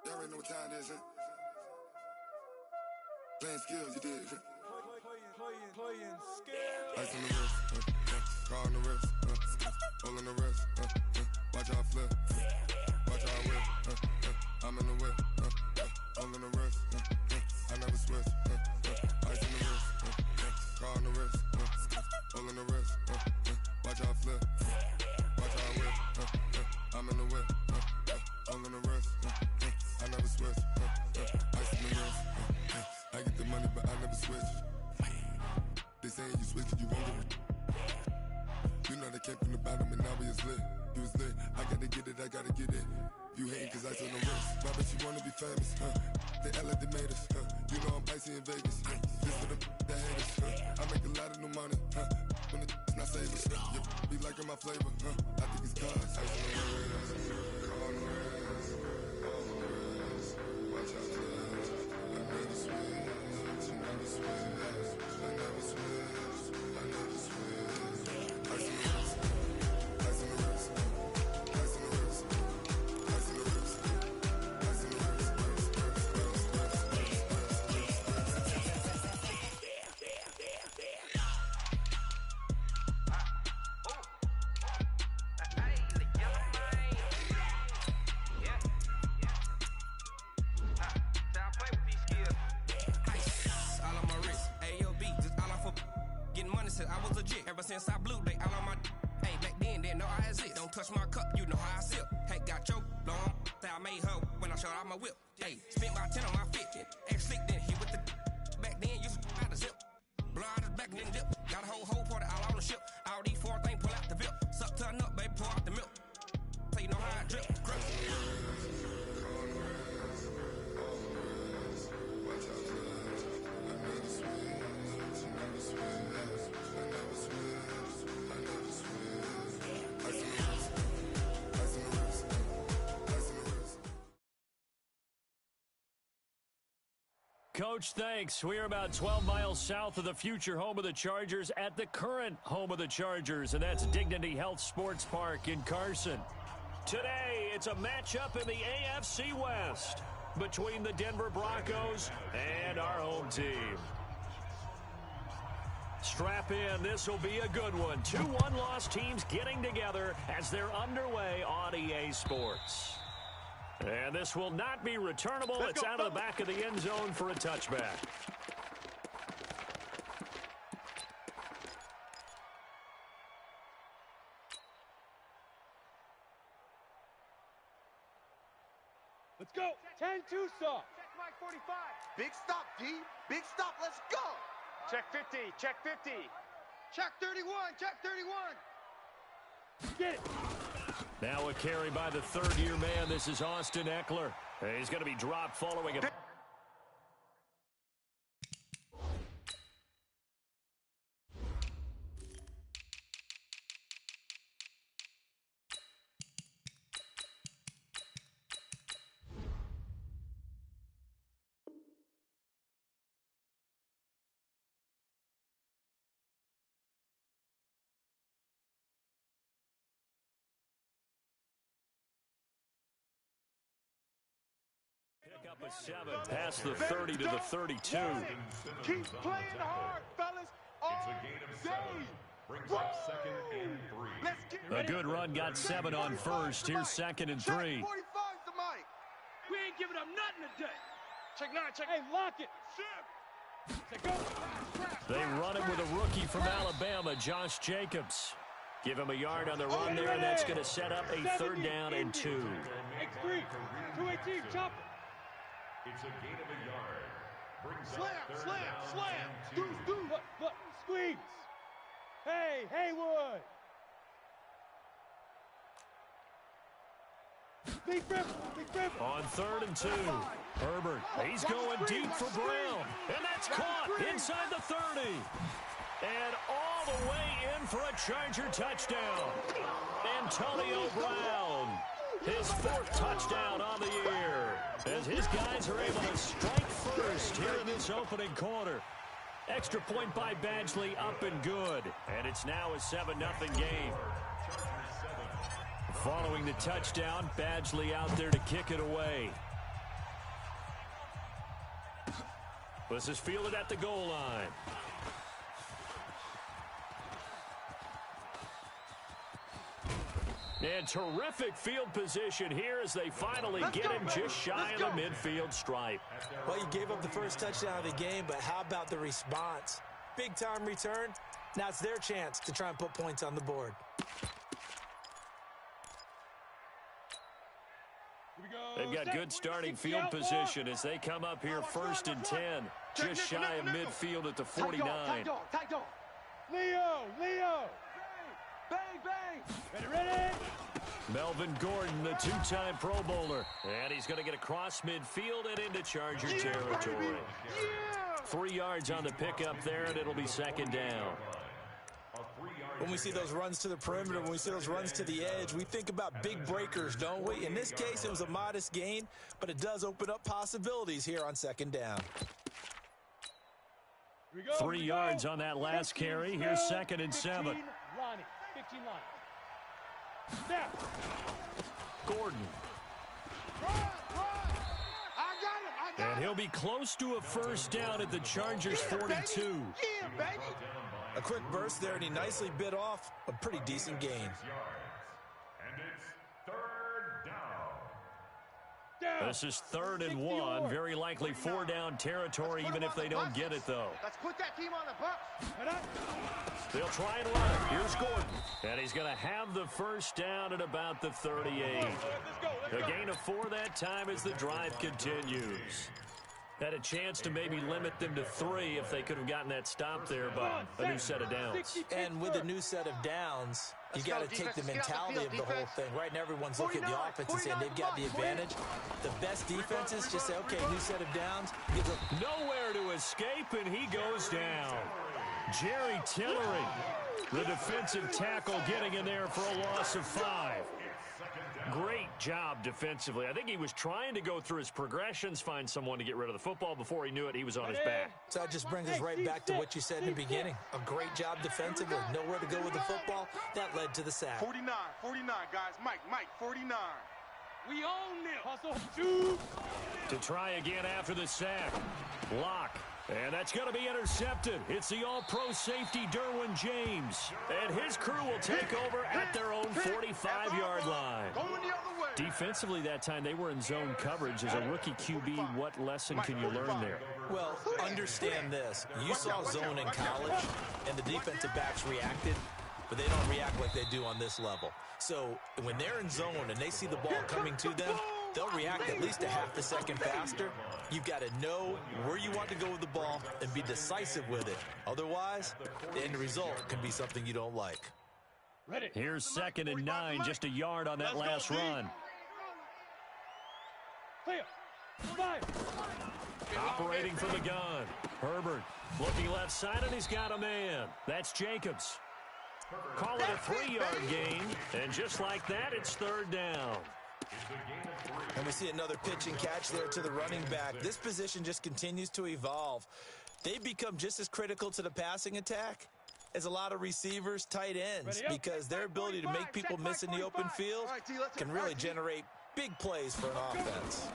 Y'all already know what time it is, huh? Playing skills, you did. Playing skills. Ice on the wrist, car on the wrist, hole in the wrist, watch how I flip, watch how I whip, I'm in the whip, hole in the wrist, I never switch, ice on the wrist, car on the wrist, hole in the wrist, watch how I flip, watch how I whip, I'm in the whip, hole in the wrist, I never switch, ice on the wrist, I get the money but I never switch. They saying you switch and you won't get it. You know they came from the bottom and now we is lit. You was lit, I gotta get it, I gotta get it. You hating cause ice on the wrist. Why bet you wanna be famous, They act like they made us, You know I'm icy in Vegas, This for the that hate us, I make a lot of new money, When it's not savers, you be liking my flavor, I think it's cause ice on the wrist, car on the wrist, all on the wrist. Watch out, cuz I never switch, I never switch. I never switch, I never switch. Ice in the wrist, ice in the wrist, ice in the wrist, ice in the wrist, ice in the wrist, I was legit. Ever since I blew, they all on my hey, back then, didn't know I exist. Don't touch my cup, you know how I sip. Hey, got choked, long. Say I made her when I showed out my whip. Hey, spent my 10 on my 50. Ex slick, then he with the back then, used to out the zip. Blow out his back, then dip. Got a whole party all on the ship. All these four things, pull out the VIP. Suck to a nut, baby, pour out the milk. So you know how I drip. Crush. Coach, thanks. We are about 12 miles south of the future home of the Chargers at the current home of the Chargers, and that's Dignity Health Sports Park in Carson. Today, it's a matchup in the AFC West between the Denver Broncos and our home team. Strap in. This will be a good one. 2 one-loss teams getting together as they're underway on EA Sports. And this will not be returnable. It's out of the back of the end zone for a touchback. Let's go. 10-2 stop. Check Mike 45. Big stop, D. Big stop. Let's go. Check 50. Check 50. Check 31. Check 31. Get it. Now a carry by the third-year man. This is Austin Eckler. He's going to be dropped following a... Up a 7, past the 30 to the 32. Keep playing hard, fellas. It's a gain of 7. Brings up 2nd and 3. Let's get ready. A good run got 7 on first. Here's 2nd and 3. Check 45's the mic. We ain't giving up nothing today. Check 9, check. Hey, lock it. Check go. They run it with a rookie from Alabama, Josh Jacobs. Give him a yard on the run there, and that's going to set up a 3rd down and 2. X3, 218, chop it. It's a gain of a yard. Brings Slam, up 3rd slam, down slam. and 2. Look, squeeze. Hey, Haywood. Big rip. On 3rd and 2, Herbert, he's going deep for Brown, and that's caught inside the 30. And all the way in for a Charger touchdown. Antonio Brown, his 4th touchdown on the year, as his guys are able to strike first here in this opening quarter. Extra point by Badgley, up and good. And it's now a 7-0 game. Following the touchdown, Badgley out there to kick it away. This is fielded at the goal line. And terrific field position here as they finally get him just shy of the midfield stripe. Well, you gave up the first touchdown of the game, but how about the response? Big-time return. Now it's their chance to try and put points on the board. They've got good starting field position as they come up here 1st and 10. Just shy of midfield at the 49. Tight dog. Leo. Bang. Ready. Melvin Gordon, the two-time Pro Bowler. And he's going to get across midfield and into Charger territory. 3 yards on the pickup there, and it'll be 2nd down. When we see those runs to the perimeter, when we see those runs to the edge, we think about big breakers, don't we? In this case, it was a modest gain, but it does open up possibilities here on 2nd down. 3 yards on that last carry. Here's 2nd and 7. 15 line. Snap. Gordon. I got him. And he'll be close to a 1st down at the Chargers' 42. Yeah, baby. A quick burst there, and he nicely bit off a pretty decent gain. And it's 3rd down. This is 3rd and 1. Very likely 4-down territory, even if they don't get it, though. Let's put that team on the bus. They'll try and run it. Here's Gordon. And he's going to have the 1st down at about the 38. A gain of 4 that time as the drive continues. Had a chance to maybe limit them to 3 if they could have gotten that stop there, but a new set of downs. And with a new set of downs, you got to take the mentality of the whole thing. Right now, everyone's looking at the offense and saying they've got the advantage. The best defenses just say, okay, new set of downs. Nowhere to escape, and he goes down. Jerry Tillery, the defensive tackle, getting in there for a loss of 5. Great job defensively. I think he was trying to go through his progressions, find someone to get rid of the football. Before he knew it, he was on his back. So that just brings us right back to what you said in the beginning. A great job defensively. Nowhere to go with the football. That led to the sack. 49, guys. Mike, 49. We own them. Hustle. Shoot. To try again after the sack. Lock. And that's going to be intercepted. It's the all-pro safety, Derwin James. And his crew will take over at their own 45-yard line. Going the other way. Defensively that time, they were in zone coverage. As a rookie QB, what lesson can you learn there? Well, understand this. You saw zone in college, and the defensive backs reacted, but they don't react like they do on this level. So when they're in zone and they see the ball coming to them, they'll react at least a half a second faster. You've got to know where you want to go with the ball and be decisive with it. Otherwise, the end result can be something you don't like. Ready. Here's 2nd and 9, just a yard on that last run. Clear. 5. Operating for the gun. Herbert looking left side, and he's got a man. That's Jacobs. Call it a 3-yard gain, and just like that, it's 3rd down. And we see another pitch and catch there to the running back. This position just continues to evolve. They become just as critical to the passing attack as a lot of receivers, tight ends, because their ability to make people miss in the open field can really generate big plays for an offense.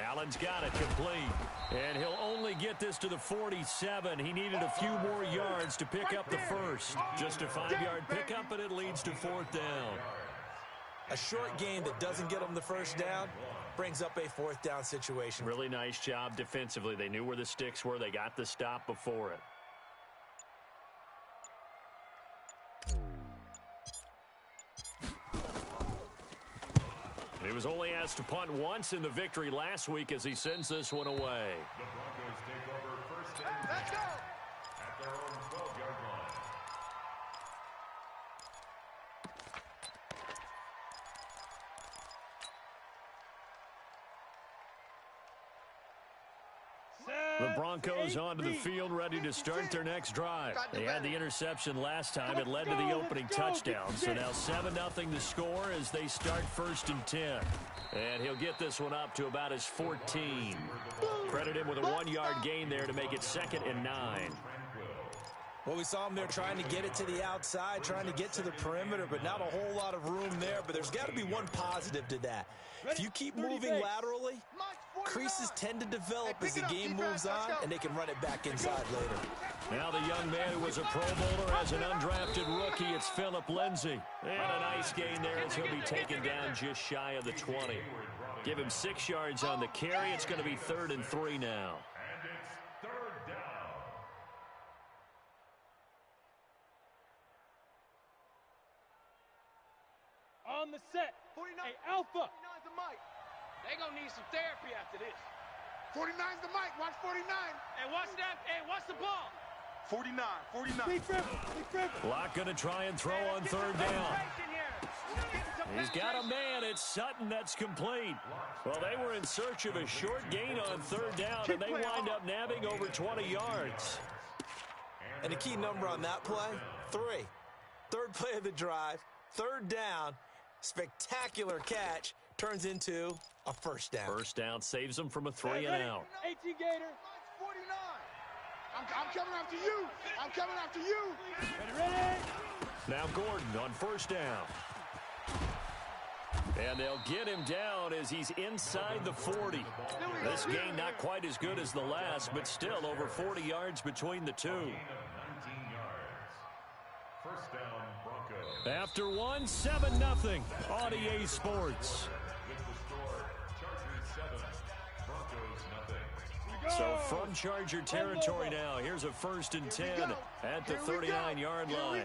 Allen's got it complete, and he'll only get this to the 47. He needed a few more yards to pick up the first. Just a 5-yard pickup, and it leads to 4th down. A short gain that doesn't get them the 1st down brings up a 4th down situation. Really nice job defensively. They knew where the sticks were. They got the stop before it. He was only asked to punt once in the victory last week as he sends this one away. The Broncos take over 1st and 10 at their own 12-yard line. The Broncos onto the field, ready to start their next drive. They had the interception last time. It led to the opening touchdown. So now 7-0 the score as they start 1st and 10. And he'll get this one up to about his 14. Credit him with a 1-yard gain there to make it 2nd and 9. Well, we saw him there trying to get it to the outside, trying to get to the perimeter, but not a whole lot of room there. But there's got to be one positive to that. If you keep moving laterally, creases tend to develop as the game moves on, and they can run it back inside later. Now the young man who was a Pro Bowler as an undrafted rookie, it's Phillip Lindsay. And a nice gain there as he'll be taken down just shy of the 20. Give him 6 yards on the carry. It's going to be 3rd and 3 now. And it's 3rd down. On the set. 49. Hey, Alpha. 49's the mic. They gonna need some therapy after this. 49's the mic. Watch 49. Hey, watch that. Hey, watch the ball. 49. 49. Big River. Locke going to try and throw on 3rd down. He's got a man. It's Sutton that's complete. Well, they were in search of a short gain on 3rd down, and they wind up nabbing over 20 yards. And the key number on that play, 3. 3rd play of the drive, 3rd down, spectacular catch, turns into a 1st down. 1st down saves them from a 3 and out. 18 Gator. 49. I'm coming after you. I'm coming after you. Ready. Now Gordon on 1st down. And they'll get him down as he's inside the 40. This gain not quite as good as the last, but still over 40 yards between the two. 19 yards. 1st down, Broncos. After 1, 7-0 on EA Sports. With the score, Chargers 7, Broncos 0. So from Charger territory now, here's a 1st and 10 at the 39-yard line.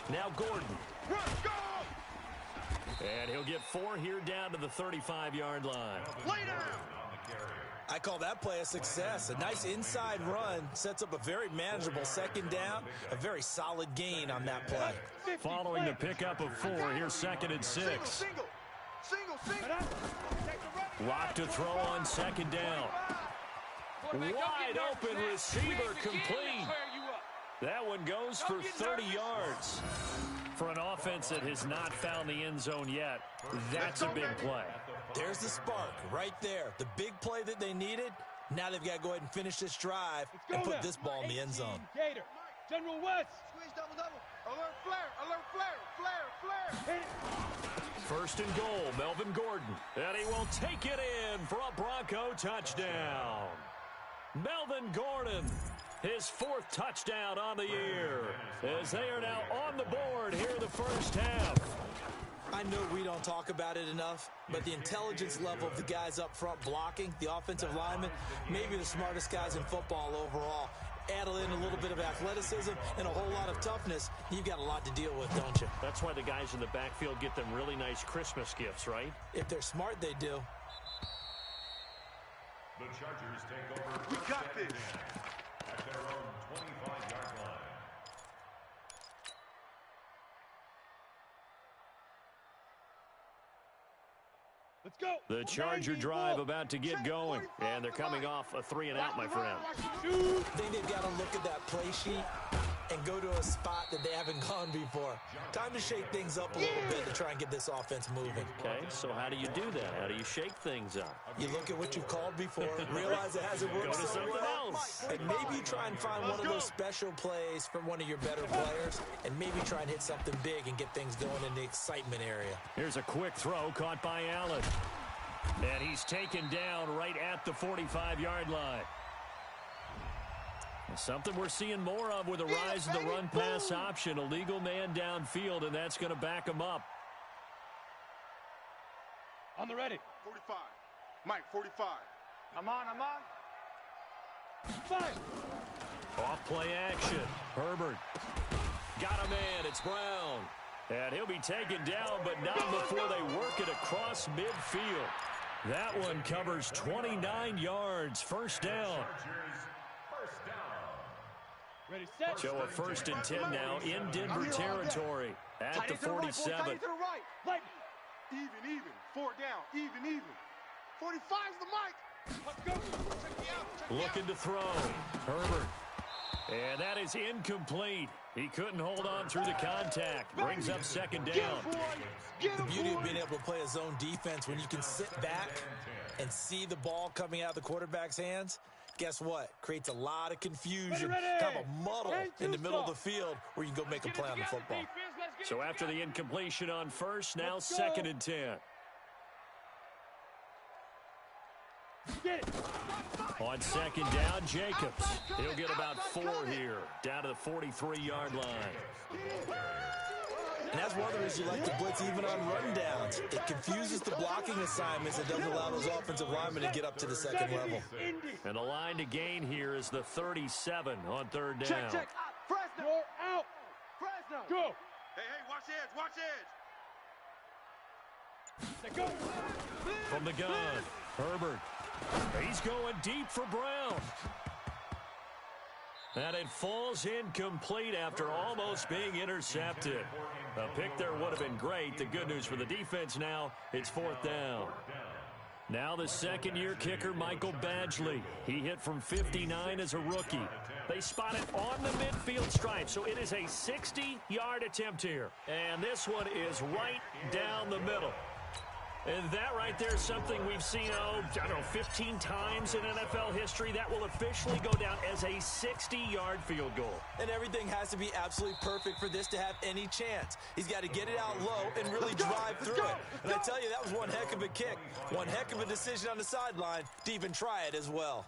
Now Gordon. And he'll get 4 here down to the 35-yard line. Lay down. I call that play a success. A nice inside run sets up a very manageable 2nd down, a very solid gain on that play. Following the pickup of 4, here's 2nd and 6. Single. Lock to throw on 2nd down. Wide open receiver complete. That one goes for 30 yards. For an offense that has not found the end zone yet, that's a big play. There's the spark right there. The big play that they needed. Now they've got to go ahead and finish this drive and put this ball in the end zone. Gator. General West. Squeeze double. Alert flare. Hit it. 1st and goal, Melvin Gordon. And he will take it in for a Bronco touchdown. Melvin Gordon, his 4th touchdown on the year, as they are now on the board here in the 1st half. I know we don't talk about it enough, but the intelligence level of the guys up front blocking, the offensive linemen, maybe the smartest guys in football overall. Add in a little bit of athleticism and a whole lot of toughness, you've got a lot to deal with, don't you? That's why the guys in the backfield get them really nice Christmas gifts, right? If they're smart, they do. The Chargers take over. We got this. At their own 25-yard line. Let's go. The Charger drive about to get going, and they're coming off a 3 and out, my friend. I think they've got to look at that play sheet and go to a spot that they haven't gone before. Time to shake things up a little bit to try and get this offense moving. Okay, so how do you do that? How do you shake things up? You look at what you've called before, realize it hasn't worked Go to so something well, else. and maybe try and find one of those special plays from one of your better players, and maybe try and hit something big and get things going in the excitement area. Here's a quick throw caught by Allen. And he's taken down right at the 45-yard line. Something we're seeing more of with a rise in the run-pass option. A legal man downfield, and that's going to back him up. On the ready. 45. Mike, 45. I'm on. 5. Off-play action. Herbert. Got a man. It's Brown. And he'll be taken down, but not before they work it across midfield. That one covers 29 yards. 1st down. Ready, set. So a 1st and 10 now in Denver territory at the 47. Light. Even. 4 down. Even. 45's the mic. Let's go. Looking to throw. Herbert. And that is incomplete. He couldn't hold on through the contact. Brings up 2nd down. The beauty of being able to play a zone defense when you can sit back and see the ball coming out of the quarterback's hands. guess what? Creates a lot of confusion, kind of a muddle in the middle of the field where you can go make a play on the football. So after the incompletion on first, now 2nd and 10. On 2nd down, Jacobs. He'll get about 4 here, down to the 43-yard line. And that's one of the reasons you like to blitz even on rundowns. It confuses the blocking assignments. It doesn't allow those offensive linemen to get up to the second level. And the line to gain here is the 37 on 3rd down. Check. Fresno. You're out. Fresno. Go. Hey, watch edge. Go. From the gun, Herbert. He's going deep for Brown. And it falls incomplete after almost being intercepted. A pick there would have been great. The good news for the defense now, it's 4th down. Now the second-year kicker, Michael Badgley. He hit from 59 as a rookie. They spot it on the midfield stripe, so it is a 60-yard attempt here. And this one is right down the middle. And that right there is something we've seen, 15 times in NFL history. That will officially go down as a 60-yard field goal. And everything has to be absolutely perfect for this to have any chance. He's got to get it out low and really drive through it. And I tell you, that was one heck of a kick. One heck of a decision on the sideline to even try it as well.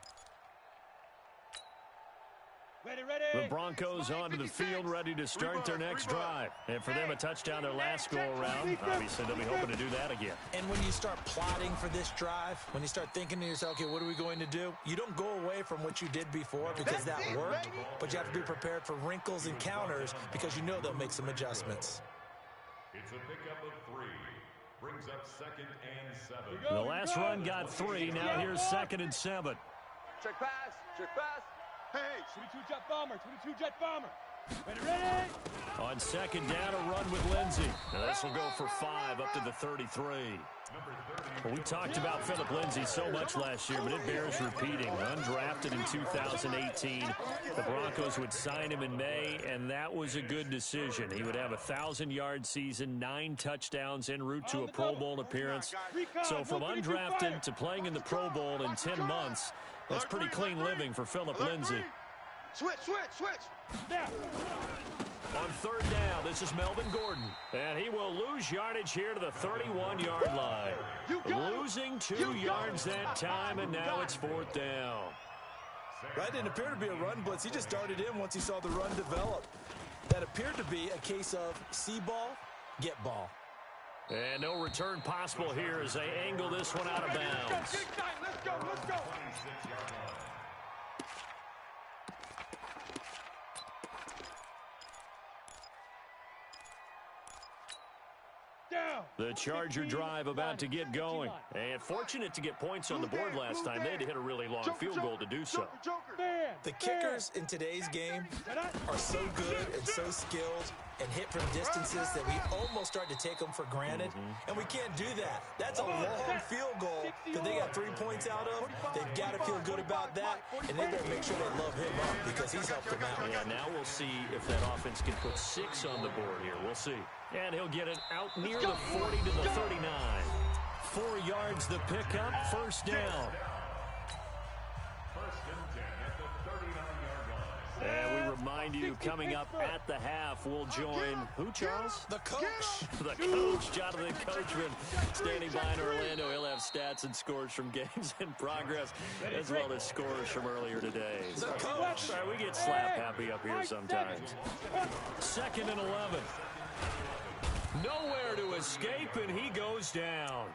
The Broncos onto the field, ready to start their next drive. And for them, a touchdown their last go-around. Obviously, they'll be hoping to do that again. And when you start plotting for this drive, when you start thinking to yourself, okay, what are we going to do? You don't go away from what you did before because that worked, but you have to be prepared for wrinkles and counters because you know they'll make some adjustments. It's a pickup of 3. Brings up 2nd and 7. The last run got 3. Now here's 2nd and 7. Check pass. Hey, 22-jet bomber. Ready. On 2nd down, a run with Lindsey. Now this will go for 5 up to the 33. Well, we talked about Philip Lindsey so much last year, but it bears repeating. Undrafted in 2018, the Broncos would sign him in May, and that was a good decision. He would have a 1,000-yard season, 9 touchdowns en route to a Pro Bowl appearance. So from undrafted to playing in the Pro Bowl in 10 months, that's pretty clean living for Philip Lindsey. Switch. On 3rd down, this is Melvin Gordon. And he will lose yardage here to the 31-yard line. Losing 2 yards that time, and now it's 4th down. Right, didn't appear to be a run blitz. He just darted in once he saw the run develop. That appeared to be a case of see ball, get ball. And no return possible here as they angle this one out of bounds. Let's go. The Charger drive about to get going. And fortunate to get points on the board last time. They had to hit a really long field goal to do so. The kickers in today's game are so good and so skilled and hit from distances that we almost start to take them for granted. And we can't do that. That's a long field goal that they got 3 points out of. They've got to feel good about that, and they better make sure they love him up because he's helped them out. Yeah, now we'll see if that offense can put 6 on the board here. We'll see. And he'll get it out near the 40 to the 39. 4 yards the pickup, 1st down. And we remind you, coming up at the half, we'll join who, Charles? The coach. The coach, Jonathan Coachman, standing by in Orlando. He'll have stats and scores from games in progress, as well as scores from earlier today. The coach. Sorry, we get slap happy up here sometimes. 2nd and 11. Nowhere to escape, and he goes down.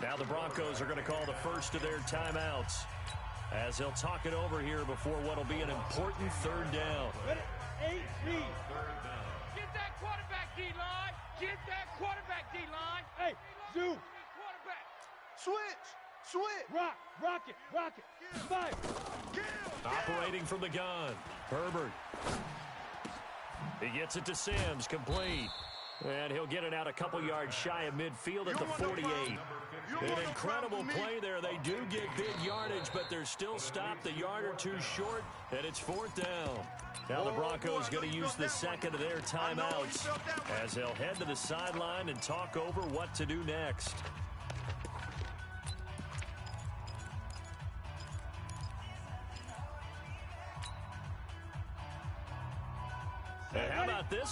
Now the Broncos are going to call the first of their timeouts, as they'll talk it over here before what will be an important 3rd down. Get that quarterback, D-line. Get that quarterback, D-line. Hey, zoom. Quarterback. Switch. Rock it. Fire. Operating from the gun, Herbert. He gets it to Sims, complete. And he'll get it out a couple yards shy of midfield at the 48. An incredible play there. They do get big yardage, but they're still stopped a yard or 2 short, and it's 4th down. Now the Broncos going to use the second of their timeouts as they'll head to the sideline and talk over what to do next.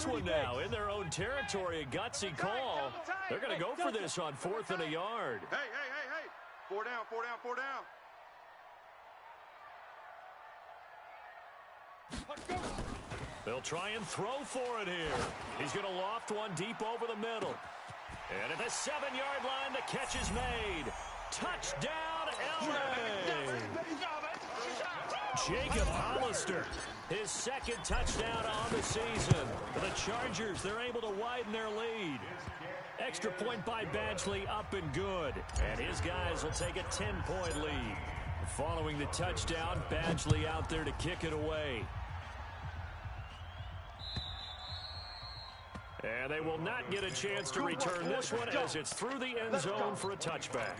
this one now in their own territory. A gutsy call. They're going to go for this on 4th and a yard. Hey. 4 down. They'll try and throw for it here. He's going to loft one deep over the middle. And at the 7-yard line, the catch is made. Touchdown, LA! Jacob Hollister, his second touchdown on the season. For the Chargers, they're able to widen their lead. Extra point by Badgley, up and good. And his guys will take a 10-point lead. Following the touchdown, Badgley out there to kick it away. And they will not get a chance to return this one as it's through the end zone for a touchback.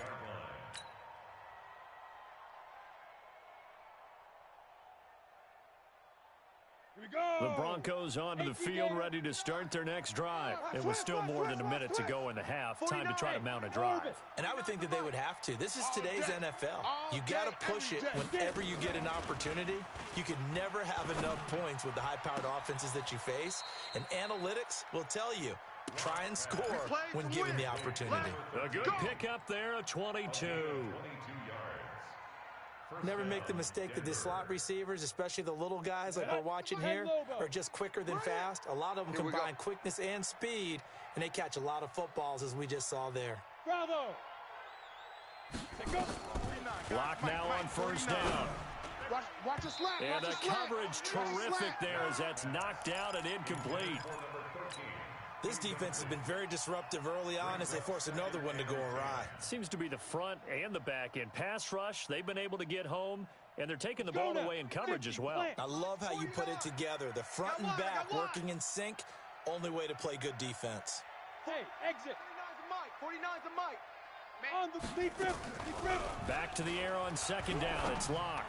The Broncos onto the field, ready to start their next drive. It was still more than a minute to go in the half. Time to try to mount a drive. And I would think that they would have to. This is today's NFL. You got to push it whenever you get an opportunity. You can never have enough points with the high-powered offenses that you face. And analytics will tell you, try and score when given the opportunity. A good pickup there, a 22. Never make the mistake that the slot receivers, especially the little guys like we're watching here, are just quicker than fast. A lot of them combine quickness and speed, and they catch a lot of footballs, as we just saw there. Bravo! Block now on first down. Watch the slap. And the coverage terrific there as that's knocked out and incomplete. This defense has been very disruptive early on as they force another one to go awry. Seems to be the front and the back end. Pass rush, they've been able to get home, and they're taking the ball away in coverage as well. I love how you put it together. The front and back working in sync, only way to play good defense. Hey, exit. 49's a mic. On the deep rip. Back to the air on second down. It's Locke.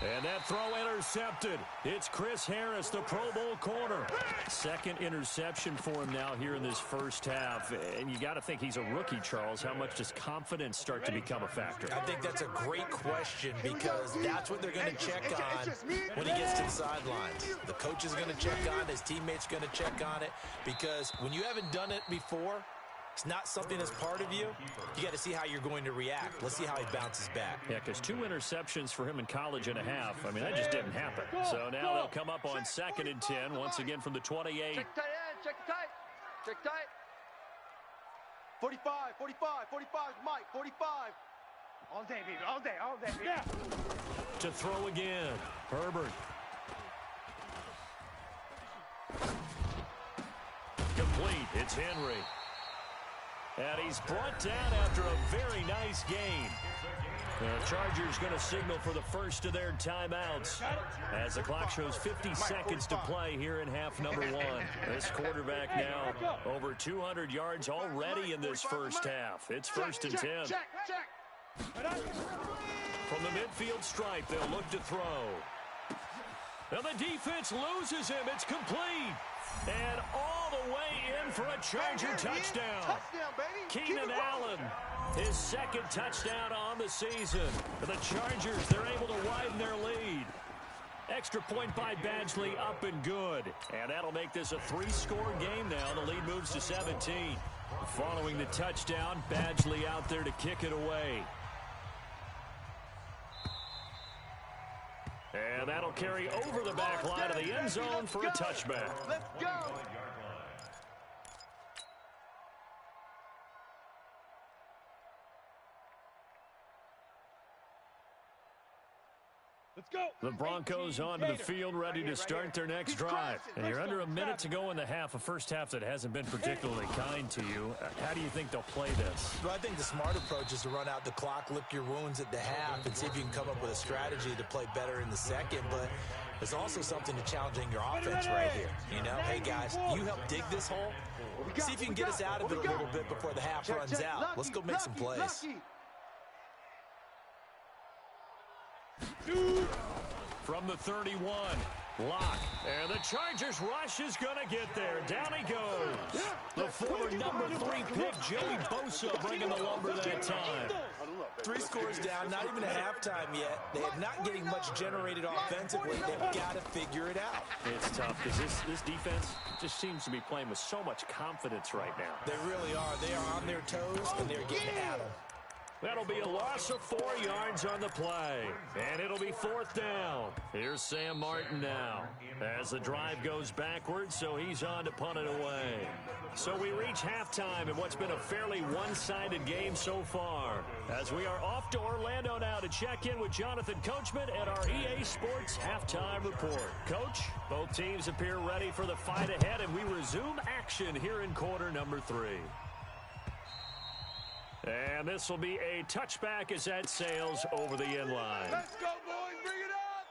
And that throw intercepted. It's Chris Harris, the Pro Bowl corner. Second interception for him now here in this first half. And you got to think he's a rookie, Charles. How much does confidence start to become a factor? I think that's a great question because that's what they're going to check on when he gets to the sidelines. The coach is going to check on it. His teammates are going to check on it because when you haven't done it before, it's not something that's part of you. You got to see how you're going to react. Let's see how he bounces back. Yeah, because 2 interceptions for him in college and a half. I mean, that just didn't happen. So now they'll come up on 2nd and 10, once again from the 28. Check tight. 45, Mike, 45. All day, baby, all day. Yeah. To throw again, Herbert. Complete, it's Henry. And he's brought down after a very nice gain. The Chargers going to signal for the first of their timeouts as the clock shows 50 seconds to play here in half number 1. This quarterback now over 200 yards already in this first half. It's 1st and 10. From the midfield stripe, they'll look to throw. Now the defense loses him. It's complete. And all the way in for a Charger touchdown. Keenan Allen, his second touchdown on the season. For the Chargers, they're able to widen their lead. Extra point by Badgley, up and good. And that'll make this a 3-score game now. The lead moves to 17. Following the touchdown, Badgley out there to kick it away. And that'll carry over the back line of the end zone for a touchback. Let's go. Let's go. The Broncos onto the field, ready to start their next drive. And you're under a minute to go in the half, a first half that hasn't been particularly kind to you. How do you think they'll play this? Well, I think the smart approach is to run out the clock, lick your wounds at the half, and see if you can come up with a strategy to play better in the second. But there's also something to challenging your offense right here. You know, hey, guys, you help dig this hole. See if you can get us out of it a little bit before the half runs out. Let's go make some plays. From the 31, Locke. And the Chargers rush is going to get there. Down he goes. The former number 3 pick, Joey Bosa, bringing the lumber that time. 3 scores down, not even a halftime yet. They are not getting much generated offensively. They've got to figure it out. It's tough because this defense just seems to be playing with so much confidence right now. They really are. They are on their toes, and they're getting at them. That'll be a loss of 4 yards on the play. And it'll be 4th down. Here's Sam Martin now as the drive goes backwards, so he's on to punt it away. So we reach halftime in what's been a fairly one-sided game so far. As we are off to Orlando now to check in with Jonathan Coachman at our EA Sports Halftime Report. Coach, both teams appear ready for the fight ahead, and we resume action here in quarter number 3. And this will be a touchback as that sails over the end line. Let's go, boys. Bring it up.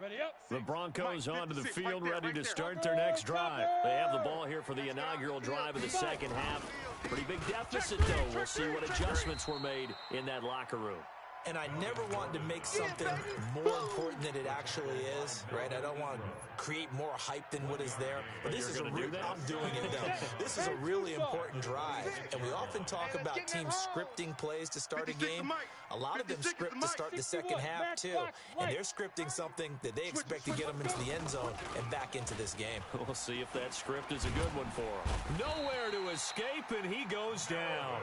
Ready up. The Broncos onto the field ready to start their next drive. They have the ball here for the inaugural drive of the second half. Pretty big deficit, though. We'll see what adjustments were made in that locker room. And I never want to make something more important than it actually is, right? I don't want to create more hype than what is there. But this is I'm doing it, though. This is a really important drive. And we often talk about teams scripting plays to start a game. A lot of them script to start the second half, too. And they're scripting something that they expect to get them into the end zone and back into this game. We'll see if that script is a good one for him. Nowhere to escape, and he goes down.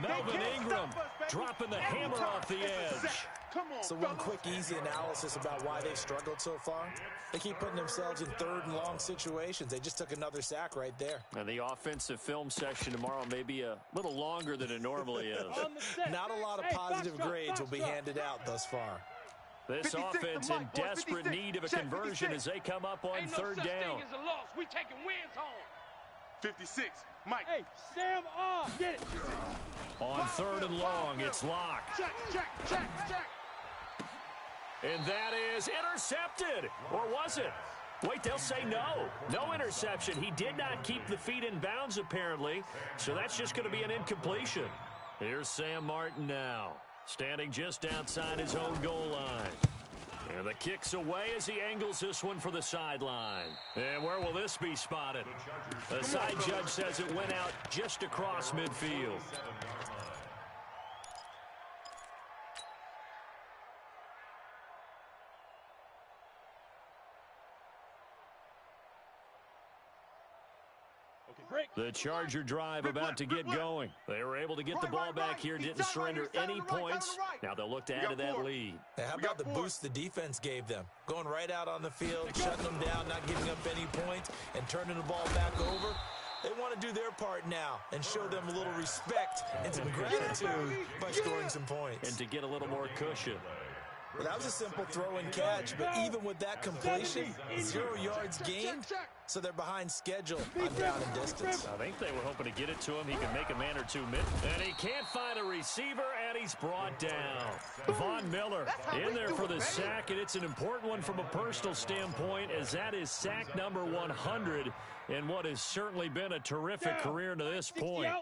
Melvin Ingram dropping the hammer off the edge. So one quick, easy analysis about why they've struggled so far. They keep putting themselves in 3rd and long situations. They just took another sack right there. And the offensive film session tomorrow may be a little longer than it normally is. Not a lot of positive grades will be handed out thus far. This offense in desperate need of a conversion as they come up on 3rd down. We taking wins home. 56, Mike. Hey, Sam, get it. On 3rd and long, it's locked. Check. And that is intercepted. Or was it? Wait, they'll say no. No interception. He did not keep the feet in bounds, apparently. So that's just going to be an incompletion. Here's Sam Martin now, standing just outside his own goal line. And the kick's away as he angles this one for the sideline. And where will this be spotted? The side judge says it went out just across midfield. The Charger drive about to get going. They were able to get the ball back here, didn't surrender any points. Now they'll look to add to that lead. Hey, how about the boost the defense gave them? Going right out on the field, shutting them down, not giving up any points, and turning the ball back over. They want to do their part now and show them a little respect and some gratitude by scoring some points. And to get a little more cushion. Well, that was a simple throw and catch, but even with that completion, 0 yards gained, so they're behind schedule on down and distance. I think they were hoping to get it to him. He can make a man or two miss. And he can't find a receiver, and he's brought down. Von Miller in there for the sack, and it's an important one from a personal standpoint, as that is sack number 100 in what has certainly been a terrific career to this point.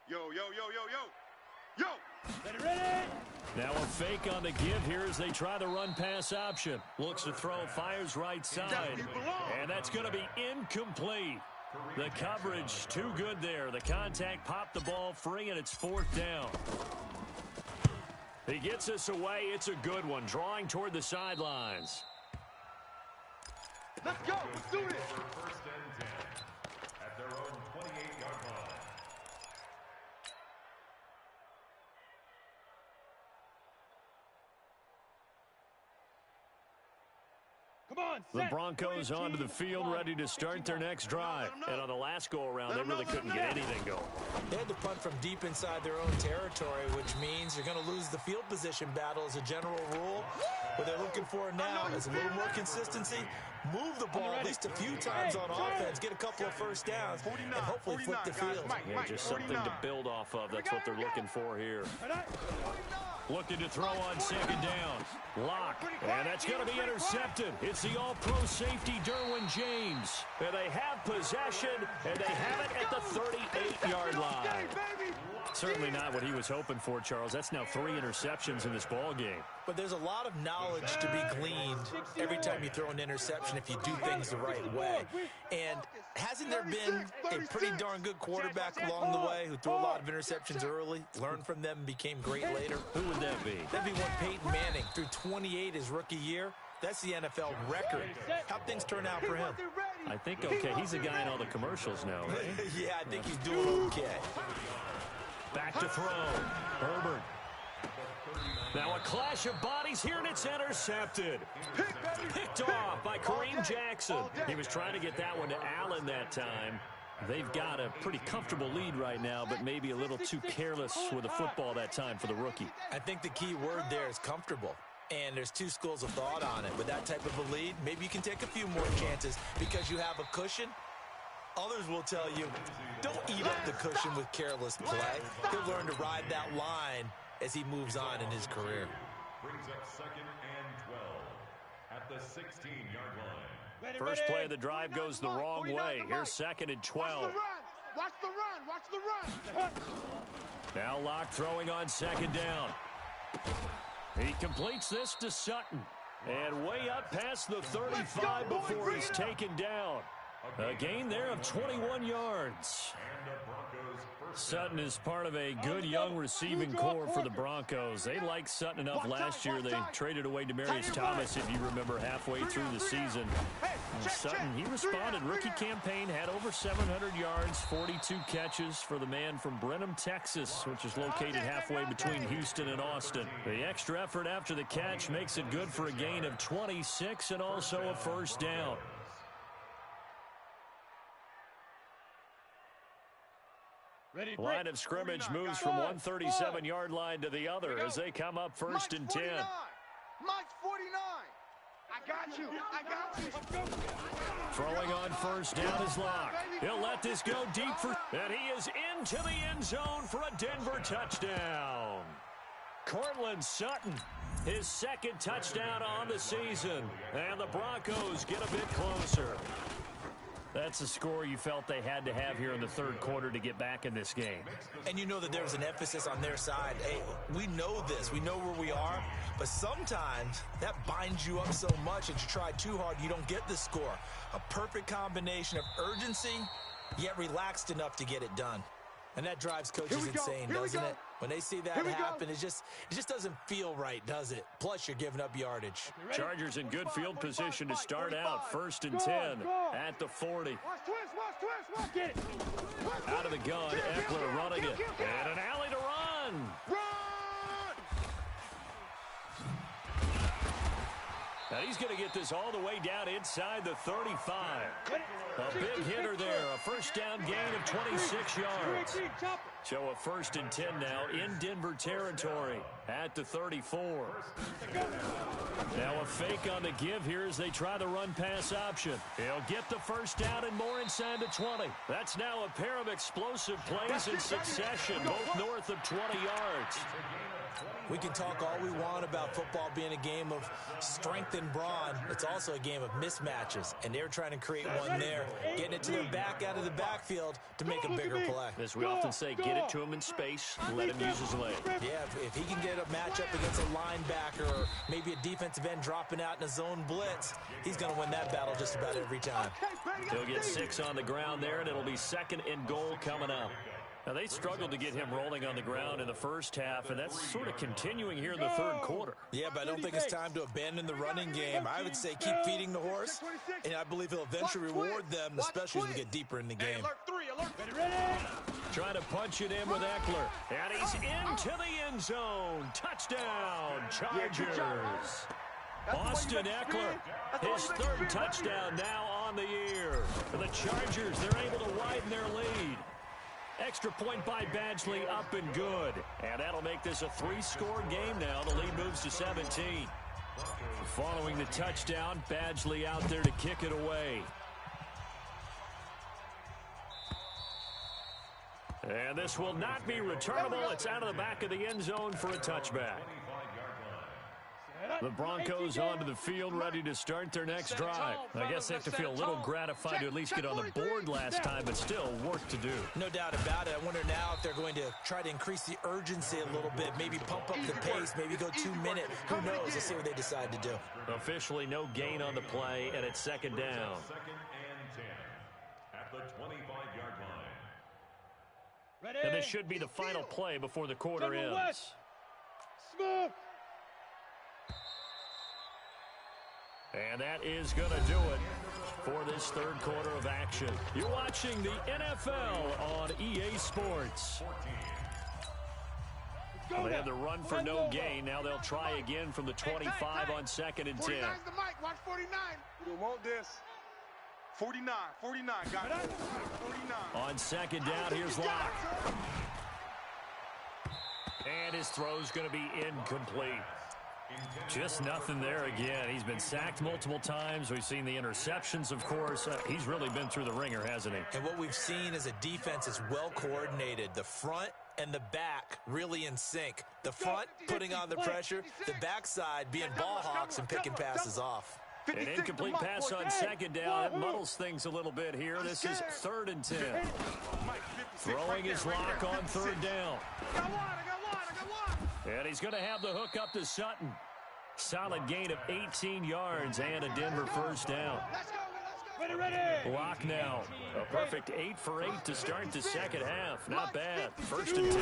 Yo. Ready? Now a fake on the give here as they try the run-pass option. Looks to throw, fires right side. And that's going to be incomplete. The coverage too good there. The contact popped the ball free, and it's 4th down. He gets us away. It's a good one, drawing toward the sidelines. Let's go. Let's do this. 1st and 10 at their own 28-yard line. The Broncos onto the field ready to start their next drive. And on the last go-around, they really couldn't get anything going. They had to punt from deep inside their own territory, which means you're going to lose the field position battle as a general rule. What they're looking for now is a little more consistency, move the ball at least a few times on offense, get a couple of first downs, and hopefully flip the field. Yeah, just something to build off of. That's what they're looking for here. Looking to throw on 2nd down. Lock. And that's going to be intercepted. It's the all-pro safety, Derwin James. And they have possession, and they have it at the 38-yard line. Certainly not what he was hoping for, Charles. That's now 3 interceptions in this ball game. but there's a lot of knowledge to be gleaned every time you throw an interception if you do things the right way. And hasn't there been a pretty darn good quarterback along the way who threw a lot of interceptions early, learned from them, and became great later? Who would that be? That'd be one Peyton Manning. Threw 28 his rookie year. That's the NFL record. How'd things turn out for him? I think, okay, he's a guy in all the commercials now, right? Yeah, I think he's doing okay. Back to throw. Herbert. Now a clash of bodies here, and it's intercepted. Picked off by Kareem Jackson. He was trying to get that one to Allen that time. They've got a pretty comfortable lead right now, but maybe a little too careless with the football that time for the rookie. I think the key word there is comfortable. And there's two schools of thought on it. With that type of a lead, maybe you can take a few more chances because you have a cushion. Others will tell you, don't eat up the cushion with careless play. He'll learn to ride that line as he moves on in his career. Brings up 2nd and 12 at the 16-yard line. First play of the drive goes the wrong way. Here's 2nd and 12. Watch the run. Watch the run. Now Locke throwing on 2nd down. He completes this to Sutton. And way up past the 35 before he's taken down. A gain there of 21 yards. Sutton is part of a good young receiving core for the Broncos. They liked Sutton enough last year. They traded away Demaryius Thomas, if you remember, halfway through the season. And Sutton, he responded. Rookie campaign, had over 700 yards, 42 catches for the man from Brenham, Texas, which is located halfway between Houston and Austin. The extra effort after the catch makes it good for a gain of 26 and also a first down. Line of scrimmage moves from one 37-yard line to the other as they come up 1st and 10. Mike's 49. I got you. Throwing on 1st down is Locke. He'll let this go deep for, and he is into the end zone for a Denver touchdown. Cortland Sutton, his 2nd touchdown on the season, and the Broncos get a bit closer. That's a score you felt they had to have here in the 3rd quarter to get back in this game. And you know that there's an emphasis on their side. Hey, we know this. We know where we are. But sometimes that binds you up so much that you try too hard, you don't get the score. A perfect combination of urgency, yet relaxed enough to get it done. And that drives coaches insane, doesn't it? When they see that happen, it just doesn't feel right, does it? Plus, you're giving up yardage. Chargers in good field position to start out. 1st and 10 at the 40. Watch twist. Out of the gun, Eckler running it. And an alley to run. And he's going to get this all the way down inside the 35. A big hitter there. A 1st down gain of 26 yards. So a 1st and 10 now in Denver territory at the 34. Now a fake on the give here as they try the run-pass option. He'll get the 1st down and more inside the 20. That's now a pair of explosive plays in succession, both north of 20 yards. We can talk all we want about football being a game of strength and brawn. It's also a game of mismatches, and they're trying to create one there, getting it to their back out of the backfield to make a bigger play. As we often say, get it to him in space, let him use his leg. Yeah, if he can get a matchup against a linebacker or maybe a defensive end dropping out in a zone blitz, he's going to win that battle just about every time. He'll get 6 on the ground there, and it'll be 2nd and goal coming up. Now, they struggled to get him rolling on the ground in the first half, and that's sort of continuing here in the 3rd quarter. Yeah, but I don't think it's time to abandon the running game. I would say keep feeding the horse, and I believe he'll eventually reward them, especially as we get deeper in the game. Trying to punch it in with Eckler, and he's into the end zone. Touchdown, Chargers. Austin Eckler, his 3rd touchdown now on the year. For the Chargers, they're able to widen their lead. Extra point by Badgley, up and good. And that'll make this a 3-score game now. The lead moves to 17. Following the touchdown, Badgley out there to kick it away. And this will not be returnable. It's out of the back of the end zone for a touchback. The Broncos onto the field, ready to start their next drive. I guess they have to feel a little gratified to at least get on the board last time, but still work to do. No doubt about it. I wonder now if they're going to try to increase the urgency a little bit, maybe pump up the pace, maybe go 2 minutes. Who knows? Let's see what they decide to do. Officially no gain on the play, and it's second down. Second and 10 at the 25-yard line. Ready? And this should be the final play before the quarter ends. West. Smooth. And that is going to do it for this third quarter of action. You're watching the NFL on EA Sports. They had the run for no gain. Now they'll try again from the 25 on second and 10. 49's the mic. Watch 49. We don't want this. 49, got it. 49. On second down, here's Locke. And his throw's going to be incomplete. Just nothing there again. He's been sacked multiple times. We've seen the interceptions, of course. He's really been through the ringer, hasn't he? And what we've seen is a defense that's well coordinated. The front and the back really in sync. The front putting on the pressure, the backside being ball hawks and picking passes off. An incomplete pass on second down. It muddles things a little bit here. This is third and 10. Throwing his Lock on third down. I got one. And he's going to have the hook up to Sutton. Solid gain of 18 yards and a Denver first down. Let's go. Ready. Lock now. A perfect 8 for 8 to start the second half. Not bad. First and 10.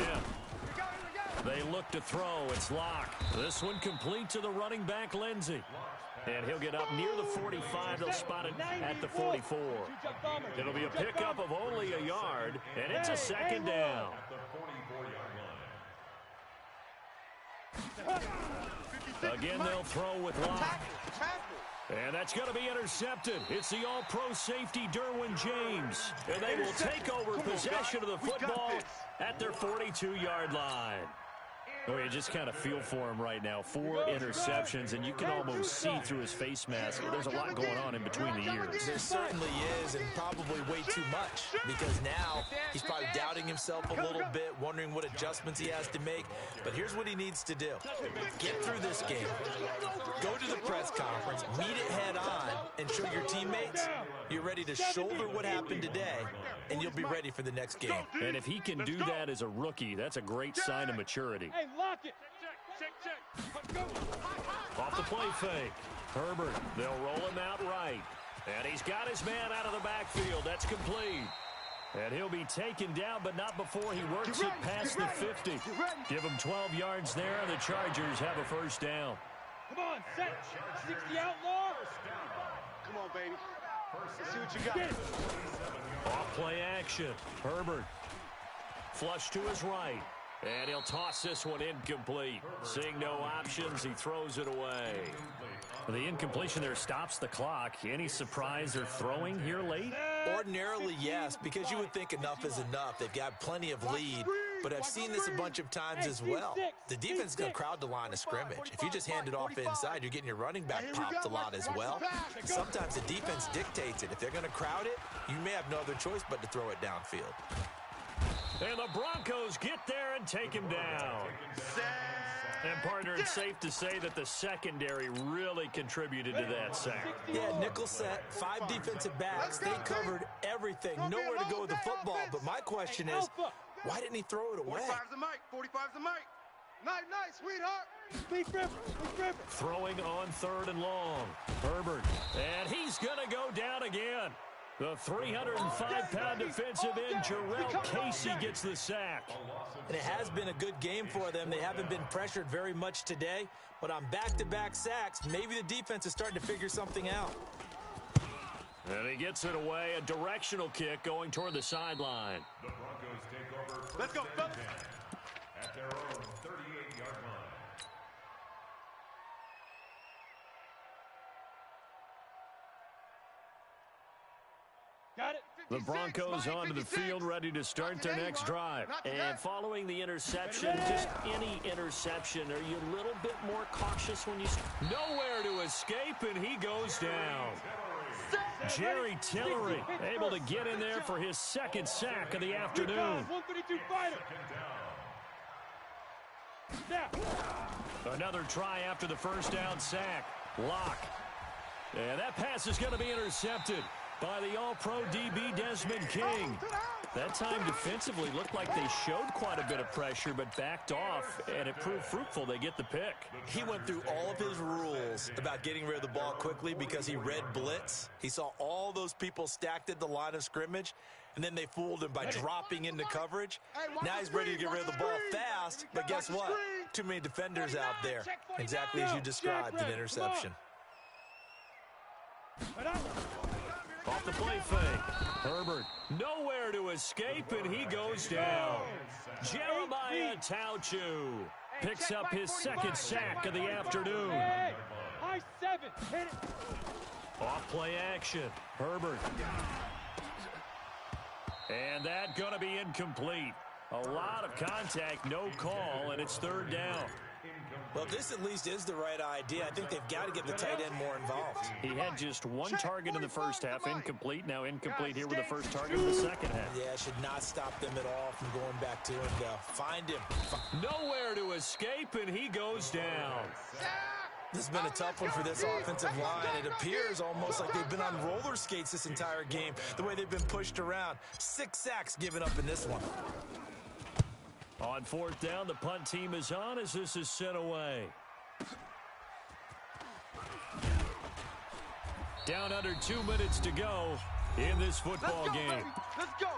They look to throw. It's Lock. This one complete to the running back, Lindsey. And he'll get up near the 45. They'll spot it at the 44. It'll be a pickup of only a yard, and it's a second down. Again, they'll throw with Locke. And that's going to be intercepted. It's the all-pro safety, Derwin James. And they will take over possession of the football at their 42-yard line. Oh, you just kind of feel for him right now. 4 interceptions, and you can almost see through his face mask. There's a lot going on in between the ears. There certainly is, and probably way too much, because now he's probably doubting himself a little bit, wondering what adjustments he has to make. But here's what he needs to do. Get through this game. Go to the press conference, meet it head on, and show your teammates you're ready to shoulder what happened today, and you'll be ready for the next game. And if he can do that as a rookie, that's a great sign of maturity. Hey, lock it. Check. Off the play fake. Herbert, they'll roll him out right. And he's got his man out of the backfield. That's complete. And he'll be taken down, but not before he works it past the 50. Give him 12 yards there, and the Chargers have a first down. Come on, set. 60 outlaw. Come on, baby. Let's see what you got. Off play action. Herbert. Flush to his right. And he'll toss this one incomplete. Seeing no options, he throws it away. The incompletion there stops the clock. Any surprise they're throwing here late? Ordinarily, yes, because you would think enough is enough. They've got plenty of lead, but I've seen this a bunch of times as well. The defense is going to crowd the line of scrimmage. If you just hand it off inside, you're getting your running back popped a lot as well. Sometimes the defense dictates it. If they're going to crowd it, you may have no other choice but to throw it downfield. And the Broncos get there and take him down. And, partner, it's safe to say that the secondary really contributed to that sack. Yeah, nickel set, 5 defensive backs. They covered everything. Nowhere to go with the football. But my question is, why didn't he throw it away? 45's the mic. 45's the mic. Nice, sweetheart. Speak river. Throwing on third and long. Herbert. And he's going to go down again. The 305-pound defensive end, Jarrell Casey, gets the sack. And it has been a good game for them. They haven't been pressured very much today, but on back-to-back sacks, maybe the defense is starting to figure something out. And he gets it away, a directional kick going toward the sideline. The Broncos take over first Let's go, and 10 at their own 38-yard line. Got it. The Broncos onto the field, ready to start their next drive. And following the interception, just any interception, are you a little bit more cautious when you... Nowhere to escape, and he goes down. Jerry Tillery able to get in there for his second sack of the afternoon. 132 fighter. Another try after the first down sack. Lock. And that pass is going to be intercepted by the All-Pro DB Desmond King. That time defensively looked like they showed quite a bit of pressure but backed off, and it proved fruitful. They get the pick. He went through all of his rules about getting rid of the ball quickly because he read blitz. He saw all those people stacked at the line of scrimmage, and then they fooled him by dropping into coverage. Now he's ready to get rid of the ball fast, but guess what? Too many defenders out there. Exactly as you described, an interception. Off the play fake. Herbert nowhere to escape, and he goes down. Jeremiah Tauchu picks up his second sack of the afternoon. High 7. Hit it. Off play action. Herbert. And that going to be incomplete. A lot of contact, no call, and it's third down. Well, this at least is the right idea. I think they've got to get the tight end more involved. He had just one target in the first half, incomplete. Now incomplete here with the first target in the second half. Yeah, should not stop them at all from going back to him. Find him. Nowhere to escape, and he goes down. This has been a tough one for this offensive line. It appears almost like they've been on roller skates this entire game, the way they've been pushed around. 6 sacks given up in this one. On fourth down, the punt team is on as this is sent away. Down under 2 minutes to go in this football game. Baby. Let's go.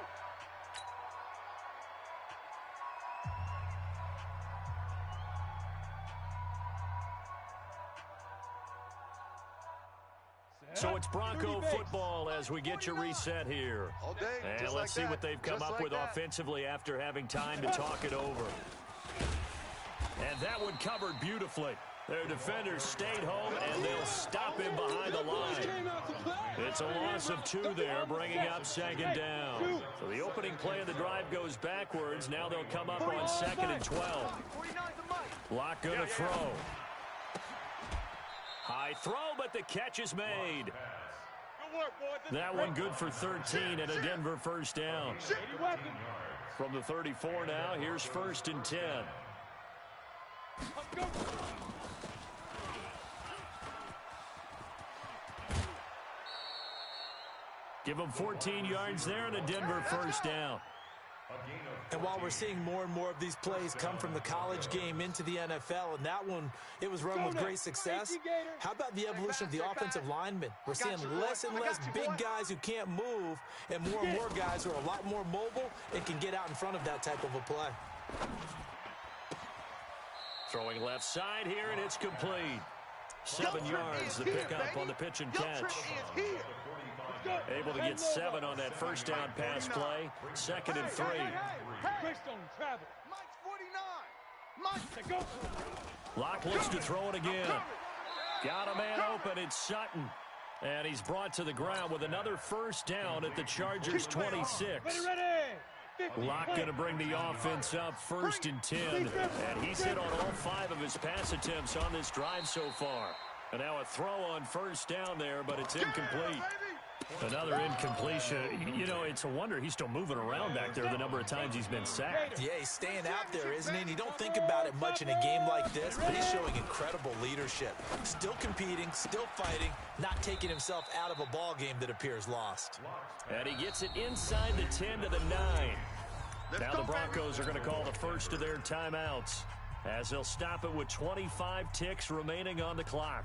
So it's Bronco football as we get you reset here. And let's see what they've come up with offensively after having time to talk it over. And that one covered beautifully. Their defenders stayed home, and they'll stop him behind the line. It's a loss of 2 there, bringing up second down. So the opening play of the drive goes backwards. Now they'll come up on 2nd and 12. Lock going to throw. High throw, but the catch is made. That one good for 13 and a Denver first down. From the 34 now, here's 1st and 10. Give them 14 yards there and a Denver first down. And while we're seeing more and more of these plays come from the college game into the NFL, and that one, it was run with great success, how about the evolution of the offensive linemen? We're seeing less and less big guys who can't move and more guys who are a lot more mobile and can get out in front of that type of a play. Throwing left side here, and it's complete. 7 yards to pick up on the pitch and catch. Able to get 7 on that first down pass play. 2nd and 3. Locke looks to throw it again. Got a man open. It's Sutton. And he's brought to the ground with another first down at the Chargers' 26. Locke going to bring the offense up 1st and 10. And he's hit on all 5 of his pass attempts on this drive so far. And now a throw on first down there, but it's incomplete. Another incompletion. You know, it's a wonder he's still moving around back there the number of times he's been sacked. Yeah, he's staying out there, isn't he? And you don't think about it much in a game like this, but he's showing incredible leadership. Still competing, still fighting, not taking himself out of a ball game that appears lost. And he gets it inside the 10 to the 9. Now the Broncos are going to call the first of their timeouts as they'll stop it with 25 ticks remaining on the clock.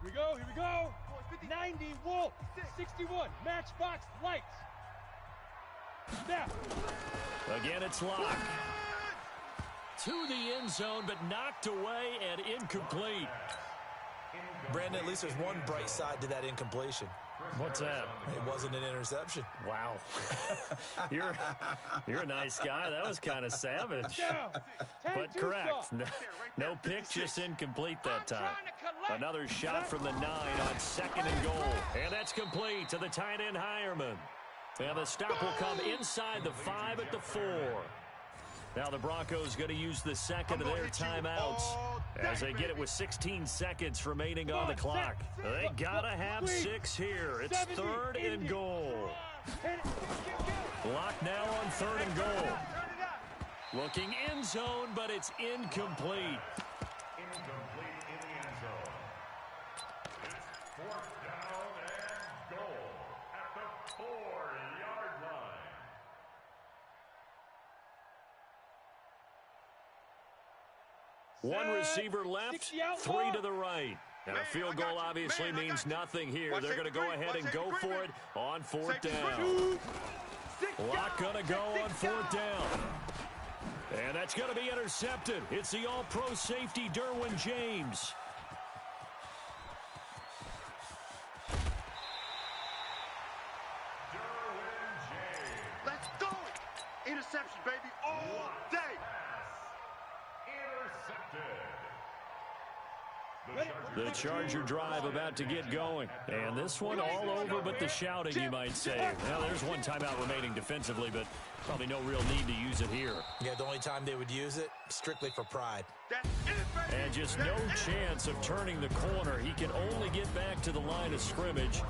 Here we go. 90 Wolf, 61 Matchbox Lights. Snap. Again, it's Locke. To the end zone, but knocked away and incomplete. Brandon, at least there's one bright side to that incompletion. What's that? It wasn't an interception. Wow. You're a nice guy. That was kind of savage. But correct. No pick, just incomplete that time. Another shot from the 9 on 2nd and goal. And that's complete to the tight end Hireman. And the stop will come inside the 5 at the 4. Now the Broncos going to use the second of their timeouts as they get it with 16 seconds remaining on the clock. They got to have 6 here. It's 3rd and goal. Block now on 3rd and goal. Looking end zone, but it's incomplete. Incomplete in the end zone. It's 4th down and goal at the 4-yard line. One receiver left, 3 to the right. And a field goal obviously means nothing here. They're going to go ahead and go for it on 4th down. Lock going to go on 4th down. And that's going to be intercepted. It's the all-pro safety, Derwin James. Let's go! Interception, baby, all day! The Charger drive about to get going. And this one all over but the shouting, you might say. Well, there's one timeout remaining defensively, but probably no real need to use it here. Yeah, the only time they would use it, strictly for pride. And just no chance of turning the corner. He can only get back to the line of scrimmage.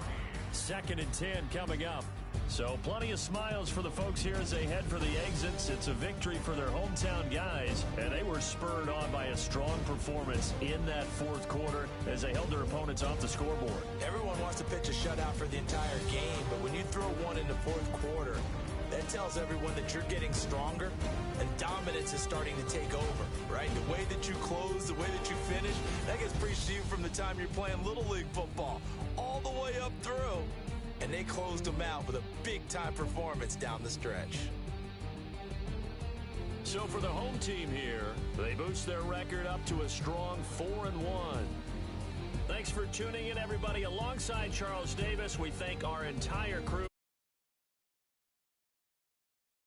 2nd and 10 coming up. So plenty of smiles for the folks here as they head for the exits. It's a victory for their hometown guys, and they were spurred on by a strong performance in that 4th quarter as they held their opponents off the scoreboard. Everyone wants to pitch a shutout for the entire game, but when you throw one in the 4th quarter, that tells everyone that you're getting stronger and dominance is starting to take over, right? The way that you close, the way that you finish, that gets preached to you from the time you're playing Little League football all the way up through. And they closed them out with a big-time performance down the stretch. So for the home team here, they boost their record up to a strong 4-1. Thanks for tuning in, everybody. Alongside Charles Davis, we thank our entire crew.